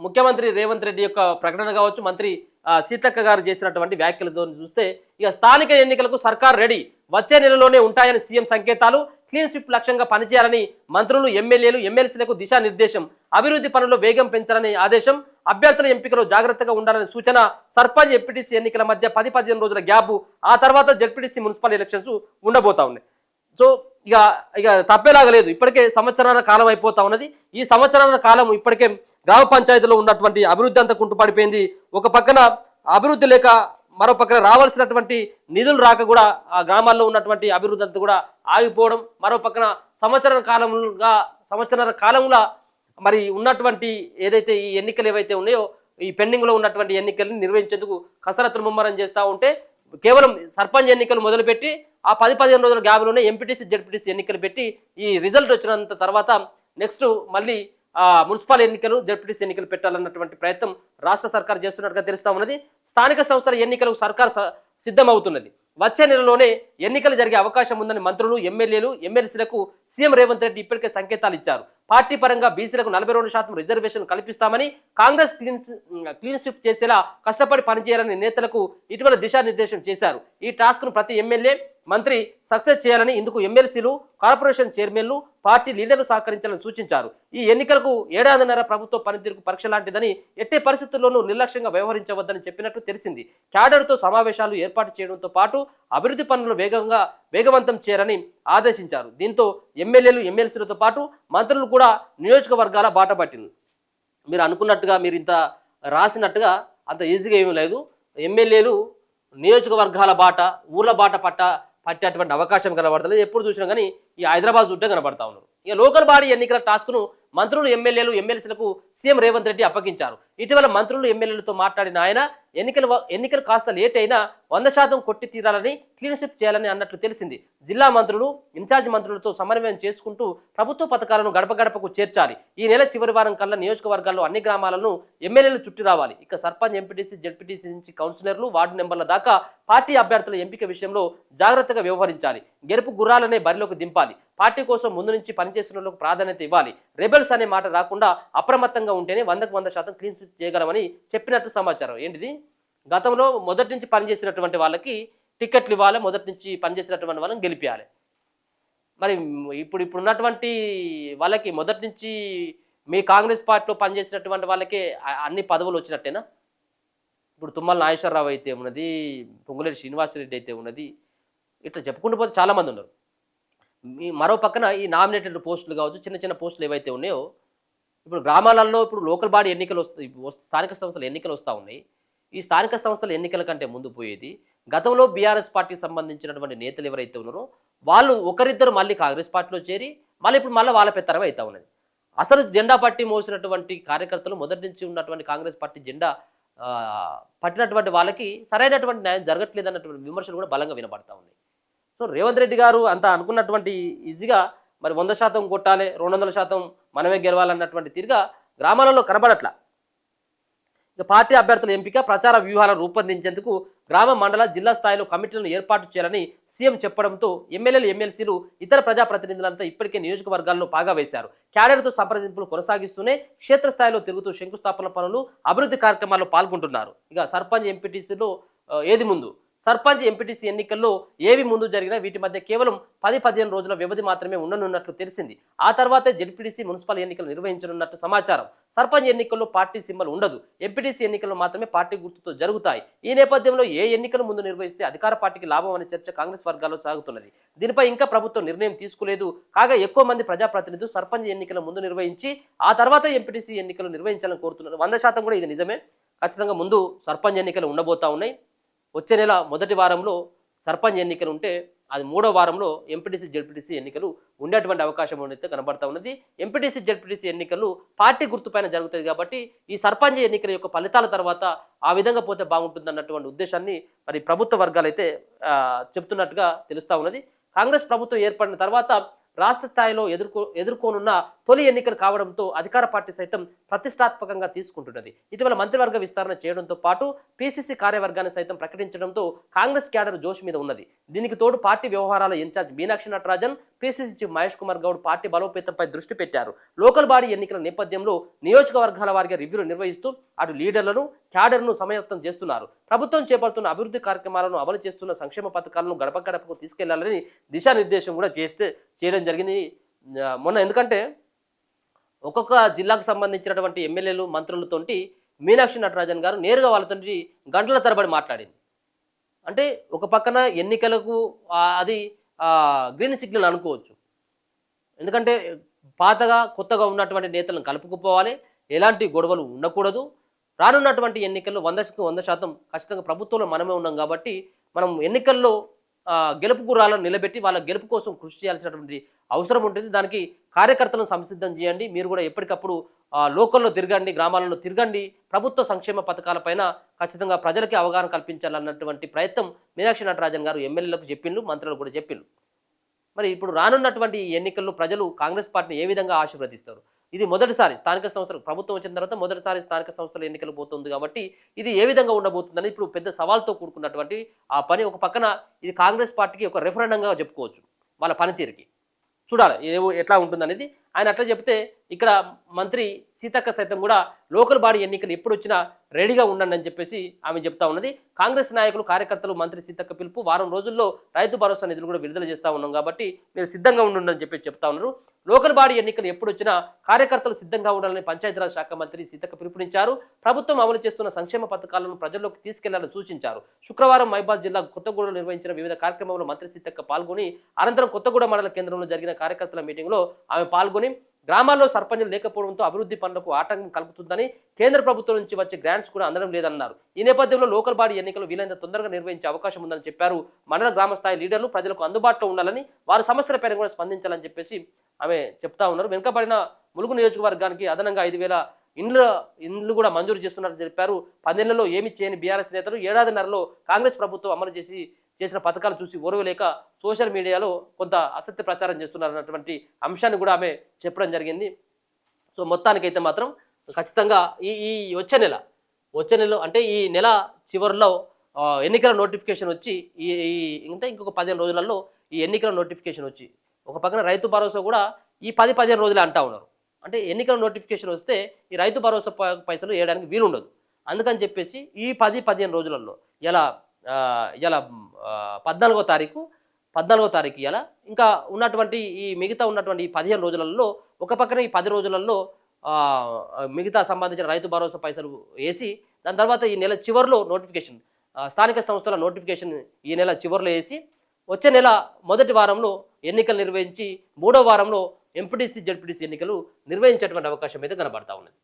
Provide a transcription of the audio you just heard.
ముఖ్యమంత్రి రేవంత్ రెడ్డి యొక్క ప్రకటన కావచ్చు, మంత్రి సీతక్క గారు చేసినటువంటి వ్యాఖ్యలతో చూస్తే ఇక స్థానిక ఎన్నికలకు సర్కార్ రెడీ, వచ్చే నెలలోనే ఉంటాయని సీఎం సంకేతాలు, క్లీన్ స్వీప్ లక్ష్యంగా పనిచేయాలని మంత్రులు, ఎమ్మెల్యేలు, ఎమ్మెల్సీలకు దిశానిర్దేశం, అభివృద్ధి పనుల్లో వేగం పెంచాలని ఆదేశం, అభ్యర్థుల ఎంపికలో జాగ్రత్తగా ఉండాలని సూచన, సర్పంచ్ ఎంపీటీసీ ఎన్నికల మధ్య 10-15 రోజుల గ్యాప్, ఆ తర్వాత జెడ్పీటీసీ మున్సిపల్ ఎలక్షన్స్ ఉండబోతా ఉన్నాయి. సో ఇక ఇక తప్పేలాగా లేదు. ఇప్పటికే సంవత్సరాల కాలం అయిపోతా ఉన్నది. ఈ సంవత్సరాల కాలం ఇప్పటికే గ్రామ పంచాయతీలో ఉన్నటువంటి అభివృద్ధి అంతా కుంటుపడిపోయింది. ఒక పక్కన అభివృద్ధి లేక మరో పక్కన రావాల్సినటువంటి నిధులు రాక కూడా ఆ గ్రామాల్లో ఉన్నటువంటి అభివృద్ధి అంతా కూడా ఆగిపోవడం, మరో పక్కన సంవత్సరాల కాలంలో మరి ఉన్నటువంటి ఏదైతే ఈ ఎన్నికలు ఏవైతే ఉన్నాయో ఈ పెండింగ్లో ఉన్నటువంటి ఎన్నికల్ని నిర్వహించేందుకు కసరత్తులు ముమ్మరం చేస్తూ ఉంటే కేవలం సర్పంచ్ ఎన్నికలు మొదలుపెట్టి ఆ 10-15 రోజుల గ్యాప్లోనే ఎంపీటీసీ జెడ్పీటీసీ ఎన్నికలు పెట్టి ఈ రిజల్ట్ వచ్చినంత తర్వాత నెక్స్ట్ మళ్ళీ మున్సిపల్ ఎన్నికలు జెడ్పీటీసీ ఎన్నికలు పెట్టాలన్నటువంటి ప్రయత్నం రాష్ట్ర సర్కార్ చేస్తున్నట్టుగా తెలుస్తా ఉన్నది. స్థానిక సంస్థల ఎన్నికలకు సర్కార్ సిద్ధమవుతున్నది. వచ్చే నెలలోనే ఎన్నికలు జరిగే అవకాశం ఉందని మంత్రులు, ఎమ్మెల్యేలు, ఎమ్మెల్సీలకు సీఎం రేవంత్ రెడ్డి ఇప్పటికే సంకేతాలు ఇచ్చారు. పార్టీ పరంగా బీసీలకు 42% రిజర్వేషన్ కల్పిస్తామని, కాంగ్రెస్ క్లీన్ స్వీప్ చేసేలా కష్టపడి పనిచేయాలని నేతలకు ఇటీవల దిశానిర్దేశం చేశారు. ఈ టాస్క్ను ప్రతి ఎమ్మెల్యే, మంత్రి సక్సెస్ చేయాలని, ఇందుకు ఎమ్మెల్సీలు, కార్పొరేషన్ చైర్మన్లు, పార్టీ లీడర్లు సహకరించాలని సూచించారు. ఈ ఎన్నికలకు ఏడాదిన్నర ప్రభుత్వ పనితీరుకు పరీక్ష లాంటిదని, ఎట్టి పరిస్థితుల్లోనూ నిర్లక్ష్యంగా వ్యవహరించవద్దని చెప్పినట్టు తెలిసింది. క్యాడర్తో సమావేశాలు ఏర్పాటు చేయడంతో పాటు అభివృద్ధి పనులను వేగవంతం చేయాలని ఆదేశించారు. దీంతో ఎమ్మెల్యేలు, ఎమ్మెల్సీలతో పాటు మంత్రులు కూడా నియోజకవర్గాల బాట పట్టింది. మీరు అనుకున్నట్టుగా, మీరు ఇంత రాసినట్టుగా అంత ఈజీగా ఏమీ లేదు. ఎమ్మెల్యేలు నియోజకవర్గాల బాట, ఊర్ల బాట పట్టేటువంటి అవకాశం కనబడతలేదు. ఎప్పుడు చూసినా కానీ ఈ హైదరాబాద్ చుట్టే కనబడతా ఉన్నారు. ఇక లోకల్ బాడీ ఎన్నికల టాస్క్ను మంత్రులు, ఎమ్మెల్యేలు, ఎమ్మెల్సీలకు సీఎం రేవంత్ రెడ్డి అప్పగించారు. ఇటీవల మంత్రులు, ఎమ్మెల్యేలతో మాట్లాడిన ఆయన ఎన్నికలు కాస్త లేట్ అయినా 100% కొట్టి తీరాలని, క్లీన్ స్వీప్ చేయాలని అన్నట్లు తెలిసింది. జిల్లా మంత్రులు, ఇన్ఛార్జ్ మంత్రులతో సమన్వయం చేసుకుంటూ ప్రభుత్వ పథకాలను గడప గడపకు చేర్చాలి. ఈ నెల చివరి వారం కల్లా నియోజకవర్గాల్లో అన్ని గ్రామాలను ఎమ్మెల్యేలు చుట్టి రావాలి. ఇక సర్పంచ్, ఎంపీటీసీ, జెడ్పీటీసీ నుంచి కౌన్సిలర్లు, వార్డు నెంబర్ల దాకా పార్టీ అభ్యర్థుల ఎంపిక విషయంలో జాగ్రత్తగా వ్యవహరించాలి. గెలుపు గుర్రాలనే బరిలోకి దింపాలి. పార్టీ కోసం ముందు నుంచి పనిచేస్తున్న వాళ్ళకు ప్రాధాన్యత ఇవ్వాలి. రెబెల్స్ అనే మాట రాకుండా అప్రమత్తంగా ఉంటేనే 100% క్లీన్ స్వీప్ చేయగలమని చెప్పినట్టు సమాచారం. ఏంటిది? గతంలో మొదటి నుంచి పనిచేసినటువంటి వాళ్ళకి టికెట్లు ఇవ్వాలి, మొదటి నుంచి పనిచేసినటువంటి వాళ్ళని గెలిపించాలి. మరి ఇప్పుడు ఉన్నటువంటి వాళ్ళకి మొదటి నుంచి మీ కాంగ్రెస్ పార్టీలో పనిచేసినటువంటి వాళ్ళకే అన్ని పదవులు వచ్చినట్టేనా? ఇప్పుడు తుమ్మల నాగేశ్వరరావు అయితే ఉన్నది, పొంగులేటి శ్రీనివాసరెడ్డి అయితే ఉన్నది, ఇట్లా చెప్పుకుంటూ పోతే చాలామంది ఉన్నారు. మరో పక్కన ఈ నామినేటెడ్ పోస్టులు కావచ్చు, చిన్న చిన్న పోస్టులు ఏవైతే ఉన్నాయో ఇప్పుడు గ్రామాలలో ఇప్పుడు లోకల్ బాడీ ఎన్నికలు స్థానిక సంస్థల ఎన్నికలు వస్తూ ఉన్నాయి. ఈ స్థానిక సంస్థల ఎన్నికల కంటే ముందు పోయేది గతంలో బీఆర్ఎస్ పార్టీకి సంబంధించినటువంటి నేతలు ఎవరైతే ఉన్నారో వాళ్ళు ఒకరిద్దరు మళ్ళీ కాంగ్రెస్ పార్టీలో చేరి ఇప్పుడు వాళ్ళ పెత్తనం అవుతా ఉన్నది. అసలు జెండా పట్టి మోసినటువంటి కార్యకర్తలు, మొదటి నుంచి ఉన్నటువంటి కాంగ్రెస్ పార్టీ జెండా పట్టినటువంటి వాళ్ళకి సరైనటువంటి న్యాయం జరగట్లేదు అన్నటువంటి విమర్శలు కూడా బలంగా వినబడతా ఉన్నాయి. సో రేవంత్ రెడ్డి గారు అంత అనుకున్నటువంటి ఈజీగా మరి 100% కొట్టాలి, 200% మనమే గెలవాలన్నటువంటి తీరుగా గ్రామాలలో కనబడట్లా. ఇక పార్టీ అభ్యర్థుల ఎంపిక, ప్రచార వ్యూహాలను రూపొందించేందుకు గ్రామ, మండల, జిల్లా స్థాయిలో కమిటీలను ఏర్పాటు చేయాలని సీఎం చెప్పడంతో ఎమ్మెల్యేలు, ఎమ్మెల్సీలు, ఇతర ప్రజాప్రతినిధులంతా ఇప్పటికే నియోజకవర్గాల్లో పాగా వేశారు. క్యాడర్తో సంప్రదింపులు కొనసాగిస్తూనే క్షేత్రస్థాయిలో తిరుగుతూ శంకుస్థాపన పనులు, అభివృద్ధి కార్యక్రమాల్లో పాల్గొంటున్నారు. ఇక సర్పంచ్, ఎంపీటీసీలో ఏది ముందు? సర్పంచ్, ఎంపీటీసీ ఎన్నికల్లో ఏవి ముందు జరిగినా వీటి మధ్య కేవలం 10-15 రోజుల వ్యవధి మాత్రమే ఉండనున్నట్లు తెలిసింది. ఆ తర్వాతే జెడ్పీటీసీ, మున్సిపల్ ఎన్నికలు నిర్వహించనున్నట్టు సమాచారం. సర్పంచ్ ఎన్నికల్లో పార్టీ సింబల్ ఉండదు. ఎంపీటీసీ ఎన్నికల్లో మాత్రమే పార్టీ గుర్తుతో జరుగుతాయి. ఈ నేపథ్యంలో ఏ ఎన్నికలు ముందు నిర్వహిస్తే అధికార పార్టీకి లాభం అనే చర్చ కాంగ్రెస్ వర్గాల్లో సాగుతున్నది. దీనిపై ఇంకా ప్రభుత్వం నిర్ణయం తీసుకోలేదు. కాగా ఎక్కువ మంది ప్రజాప్రతినిధులు సర్పంచ్ ఎన్నికల ముందు నిర్వహించి ఆ తర్వాత ఎంపీటీసీ ఎన్నికలు నిర్వహించాలని కోరుతున్నారు. 100% కూడా ఇది నిజమే. ఖచ్చితంగా ముందు సర్పంచ్ ఎన్నికలు ఉండబోతా ఉన్నాయి. వచ్చే నెల మొదటి వారంలో సర్పంచ్ ఎన్నికలు ఉంటే అది మూడో వారంలో ఎంపీటీసీ, జెడ్పీటీసీ ఎన్నికలు ఉండేటువంటి అవకాశం అయితే కనబడతా ఉన్నది. ఎంపీటీసీ, జెడ్పీటీసీ ఎన్నికలు పార్టీ గుర్తుపైన జరుగుతుంది కాబట్టి ఈ సర్పంచ్ ఎన్నికల యొక్క ఫలితాల తర్వాత ఆ విధంగా పోతే బాగుంటుంది అన్నటువంటి ఉద్దేశాన్ని మరి ప్రభుత్వ వర్గాలు అయితే చెప్తున్నట్టుగా తెలుస్తూ ఉన్నది. కాంగ్రెస్ ప్రభుత్వం ఏర్పడిన తర్వాత రాష్ట్ర స్థాయిలో ఎదుర్కోనున్న తొలి ఎన్నికలు కావడంతో అధికార పార్టీ సైతం ప్రతిష్టాత్మకంగా తీసుకుంటున్నది. ఇటీవల మంత్రివర్గ విస్తరణ చేయడంతో పాటు పీసీసీ కార్యవర్గాన్ని సైతం ప్రకటించడంతో కాంగ్రెస్ క్యాడర్ జోష్ మీద ఉన్నది. దీనికి తోడు పార్టీ వ్యవహారాల in charge Meenakshi Natarajan, PCC chief Mahesh Kumar Goud party బలోపేతంపై దృష్టి పెట్టారు. లోకల్ బాడీ ఎన్నికల నేపథ్యంలో నియోజకవర్గాల వారిగా రివ్యూలు నిర్వహిస్తూ అటు లీడర్లను క్యాడర్ను సమయత్తం చేస్తున్నారు. ప్రభుత్వం చేపడుతున్న అభివృద్ధి కార్యక్రమాలను అమలు చేస్తున్న సంక్షేమ పథకాలను గడప గడపకు తీసుకెళ్లాలని దిశానిర్దేశం కూడా చేయడం జరిగింది మొన్న. ఎందుకంటే ఒక్కొక్క జిల్లాకు సంబంధించినటువంటి ఎమ్మెల్యేలు మంత్రులతోటి మీనాక్షి నటరాజన్ గారు నేరుగా వాళ్ళతో గంటల తరబడి మాట్లాడింది. అంటే ఒక పక్కన ఎన్నికలకు అది గ్రీన్ సిగ్నల్ అనుకోవచ్చు. ఎందుకంటే పాతగా కొత్తగా ఉన్నటువంటి నేతలను కలుపుకుపోవాలి, ఎలాంటి గొడవలు ఉండకూడదు. రానున్నటువంటి ఎన్నికల్లో 100% ఖచ్చితంగా ప్రభుత్వంలో మనమే ఉన్నాం కాబట్టి మనం ఎన్నికల్లో గెలుపు గుర్రాలను నిలబెట్టి వాళ్ళ గెలుపు కోసం కృషి చేయాల్సినటువంటి అవసరం ఉంటుంది. దానికి కార్యకర్తలను సంసిద్ధం చేయండి. మీరు కూడా ఎప్పటికప్పుడు లోకల్లో తిరగండి, గ్రామాలలో తిరగండి. ప్రభుత్వ సంక్షేమ పథకాలపైన ఖచ్చితంగా ప్రజలకి అవగాహన కల్పించాలన్నటువంటి ప్రయత్నం మీనాక్షి నటరాజన్ గారు ఎమ్మెల్యేలకు చెప్పిండ్రు, మంత్రులకు కూడా చెప్పిండ్రు. మరి ఇప్పుడు రానున్నటువంటి ఎన్నికల్లో ప్రజలు కాంగ్రెస్ పార్టీని ఏ విధంగా ఆశీర్వదిస్తారు? ఇది మొదటిసారి స్థానిక సంస్థలు ప్రభుత్వం వచ్చిన తర్వాత మొదటిసారి స్థానిక సంస్థల ఎన్నికలు పోతుంది కాబట్టి ఇది ఏ విధంగా ఉండబోతుందని ఇప్పుడు పెద్ద సవాల్తో కూడుకున్నటువంటి ఆ పని. ఒక పక్కన ఇది కాంగ్రెస్ పార్టీకి ఒక రెఫరెండంగా చెప్పుకోవచ్చు వాళ్ళ పనితీరుకి. చూడాలి ఎట్లా ఉంటుందనేది. ఆయన అట్లా చెప్తే ఇక్కడ మంత్రి సీతక్క సైతం కూడా లోకల్ బాడీ ఎన్నికలు ఎప్పుడు వచ్చినా రెడీగా ఉండండి అని చెప్పేసి ఆమె చెప్తా ఉన్నది. కాంగ్రెస్ నాయకులు, కార్యకర్తలు మంత్రి సీతక్క పిలుపు, వారం రోజుల్లో రైతు భరోసా నిధులు కూడా విడుదల చేస్తూ ఉన్నాం కాబట్టి మీరు సిద్ధంగా ఉండండి అని చెప్పి చెప్తా ఉన్నారు. లోకల్ బాడీ ఎన్నికలు ఎప్పుడు వచ్చినా కార్యకర్తలు సిద్ధంగా ఉండాలని పంచాయతీరాజ్ శాఖ మంత్రి సీతక్క పిలుపునిచ్చారు. ప్రభుత్వం అమలు చేస్తున్న సంక్షేమ పథకాలను ప్రజల్లోకి తీసుకెళ్లాలని సూచించారు. శుక్రవారం మహబూబాబాద్ జిల్లా కొత్తగూడలో నిర్వహించిన వివిధ కార్యక్రమంలో మంత్రి సీతక్క పాల్గొని అనంతరం కొత్తగూడ మండల కేంద్రంలో జరిగిన కార్యకర్తల మీటింగ్లో ఆమె పాల్గొని గ్రామాల్లో సర్పంచులు లేకపోవడంతో అభివృద్ధి పనులకు ఆటంకం కలుగుతుందని, కేంద్ర ప్రభుత్వం నుంచి వచ్చే గ్రాంట్స్ కూడా అందడం లేదన్నారు. ఈ నేపథ్యంలో లోకల్ బాడీ ఎన్నికలు వీలైనంత తొందరగా నిర్వహించే అవకాశం ఉందని చెప్పారు. మండల గ్రామ స్థాయి లీడర్లు ప్రజలకు అందుబాటులో ఉండాలని, వారి సమస్యలపైన కూడా స్పందించాలని చెప్పేసి ఆమె చెప్తా ఉన్నారు. వెనుకబడిన ములుగు నియోజకవర్గానికి అదనంగా 5,000 ఇండ్లు కూడా మంజూరు చేస్తున్నట్టు తెలిపారు. 10 ఏళ్లలో ఏమి చేయని బీఆర్ఎస్ నేతలు ఏడాదిన్నరలో కాంగ్రెస్ ప్రభుత్వం అమలు చేసిన పథకాలు చూసి ఓర్వలేక సోషల్ మీడియాలో కొంత అసత్య ప్రచారం చేస్తున్నారన్నటువంటి అంశాన్ని కూడా ఆమె చెప్పడం జరిగింది. సో మొత్తానికైతే మాత్రం ఖచ్చితంగా ఈ వచ్చే నెల అంటే ఈ నెల చివరిలో ఎన్నికల నోటిఫికేషన్ వచ్చి ఇంకొక 15 రోజులలో ఈ ఎన్నికల నోటిఫికేషన్ వచ్చి ఒక పక్కన రైతు భరోసా కూడా ఈ 10-15 రోజులే అంటా ఉన్నారు. అంటే ఎన్నికల నోటిఫికేషన్ వస్తే ఈ రైతు భరోసా పైసలు వేయడానికి వీలుండదు. అందుకని చెప్పేసి ఈ 10-15 రోజులలో ఇలా 14వ తారీఖు ఇలా ఇంకా ఉన్నటువంటి ఈ మిగతా ఉన్నటువంటి ఈ 15 రోజులలో ఒక పక్కన ఈ 10 రోజులలో మిగతా సంబంధించిన రైతు భరోసా పైసలు వేసి దాని తర్వాత ఈ నెల చివరిలో నోటిఫికేషన్ స్థానిక సంస్థల నోటిఫికేషన్ ఈ నెల చివరిలో వేసి వచ్చే నెల మొదటి వారంలో ఎన్నికలు నిర్వహించి 3వ వారంలో ఎంపీటీసీ జడ్పీటీసీ ఎన్నికలు నిర్వహించేటువంటి అవకాశం అయితే కనబడతా ఉన్నది.